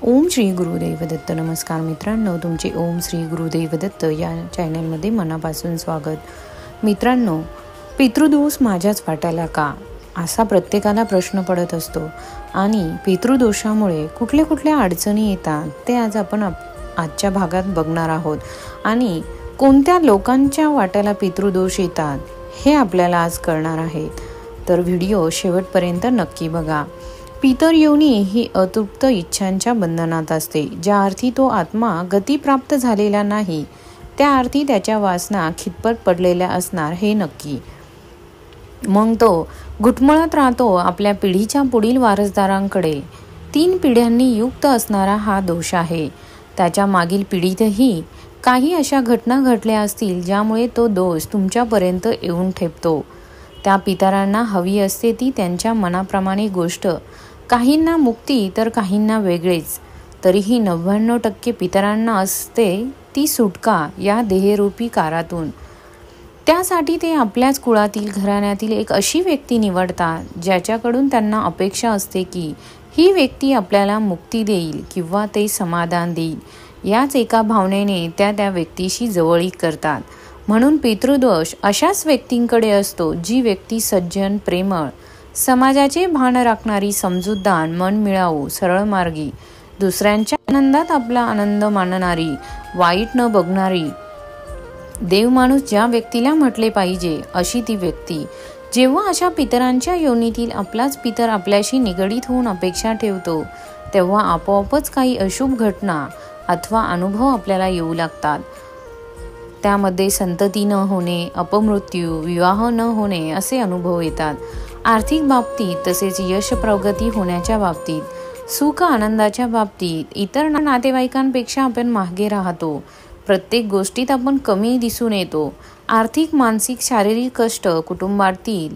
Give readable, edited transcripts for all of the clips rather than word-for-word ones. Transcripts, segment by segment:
ओम श्री गुरुदेव दत्त. नमस्कार मित्रांनो, तुमचे ओम श्री गुरुदेव दत्त या चॅनलमध्ये मनापासून स्वागत. मित्रांनो, पितृदोष माझ्याच वाट्याला का, असा प्रत्येकाला प्रश्न पडत असतो. आणि पितृदोषामुळे कुठल्या अडचणी येतात ते आज आपण आजच्या भागात बघणार आहोत. आणि कोणत्या लोकांच्या वाट्याला पितृदोष येतात हे आपल्याला आज कळणार आहे. तर व्हिडिओ शेवटपर्यंत नक्की बघा. पितर योनी ही अतृप्त इच्छांच्या बंधनात असते. ज्या अर्थी तो आत्मा गती प्राप्त झालेला नाही, त्या अर्थी त्याच्या वासना खितपत पडलेल्या असणार हे नक्की. मग तो घुटमळत राहतो आपल्या पिढीच्या पुढील वारसदारांकडे. 3 पिढ्यांनी युक्त असणारा हा दोष आहे. त्याच्या मागील पिढीतही काही अशा घटना घडल्या असतील ज्यामुळे तो दोष तुमच्यापर्यंत येऊन ठेपतो. त्या पितरांना हवी असते ती त्यांच्या मनाप्रमाणे गोष्ट, काहींना मुक्ती तर काहींना वेगळेच. तरीही 99% पितरांना असते ती सुटका या देहरूपी कारातून. त्यासाठी ते आपल्याच कुळातील घराण्यातील एक अशी व्यक्ती निवडतात ज्याच्याकडून त्यांना अपेक्षा असते की ही व्यक्ती आपल्याला मुक्ती देईल किंवा ते समाधान देईल. याच एका भावनेने त्या व्यक्तीशी जवळीक करतात. म्हणून पितृदोष अशाच व्यक्तींकडे असतो जी व्यक्ती सज्जन, प्रेमळ, समाजाचे भान राखणारी, समजूतदार, मनमिळावू, सरळ मार्गी, दुसऱ्यांच्या आनंदात आपला आनंद मानणारी, वाईट न बघणारी, देवमाणूस ज्या व्यक्तीला म्हटले पाहिजे अशी ती व्यक्ती. जेव्हा अशा पितरांच्या योनीतील आपलाच पितर आपल्याशी निगडीत होऊन अपेक्षा ठेवतो, तेव्हा आपोआपच काही अशुभ घटना अथवा अनुभव आपल्याला येऊ लागतात. त्यामध्ये संतती न होणे, अपमृत्यू, विवाह न होणे असे अनुभव येतात. आर्थिक बाबतीत, तसेच यश प्रगती होण्याच्या बाबतीत, सुख आनंदाच्या बाबतीत इतर नातेवाईकांपेक्षा आपण मागे राहतो. प्रत्येक गोष्टीत आपण कमी दिसून येतो. आर्थिक, मानसिक, शारीरिक कष्ट कुटुंबातील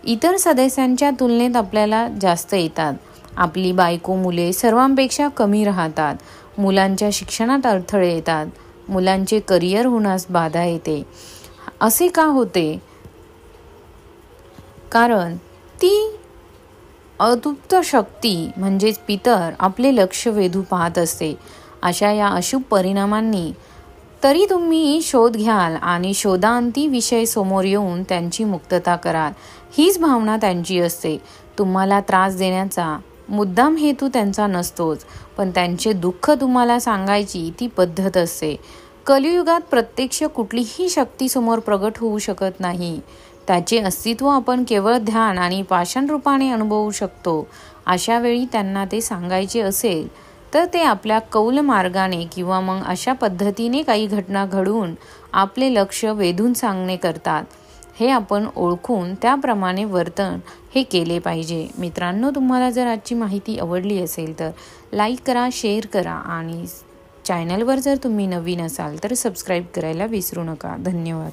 इतर सदस्यांच्या तुलनेत आपल्याला जास्त येतात. आपली बायको, मुले सर्वांपेक्षा कमी राहतात. मुलांच्या शिक्षणात अडथळे येतात. मुलांचे करिअर होण्यास बाधा येते. असे का होते? कारण ती अतृप्त शक्ती म्हणजेच पितर आपले लक्ष वेधू पाहत असते. अशा या अशुभ परिणामांनी तरी तुम्ही शोध घ्याल आणि शोधांती विषय समोर येऊन त्यांची मुक्तता कराल, हीच भावना त्यांची असते. तुम्हाला त्रास देण्याचा मुद्दाम हेतू त्यांचा नसतोच, पण त्यांचे दुःख तुम्हाला सांगायची ती पद्धत असते. कलियुगात प्रत्यक्ष कुठलीही शक्ती समोर प्रगट होऊ शकत नाही. त्याचे अस्तित्व आपण केवळ ध्यान आणि पाषाण रूपाने अनुभवू शकतो. अशा वेळी त्यांना ते सांगायचे असेल तर ते आपल्या कौल मार्गाने किंवा मग अशा पद्धतीने काही घटना घडवून आपले लक्ष वेधून सांगणे करतात. हे आपण ओळखून त्याप्रमाणे वर्तन हे केले पाहिजे. मित्रांनो, तुम्हाला जर आजची माहिती आवडली असेल तर लाईक करा, शेअर करा आणि चॅनलवर जर तुम्ही नवीन असाल तर सबस्क्राईब करायला विसरू नका. धन्यवाद.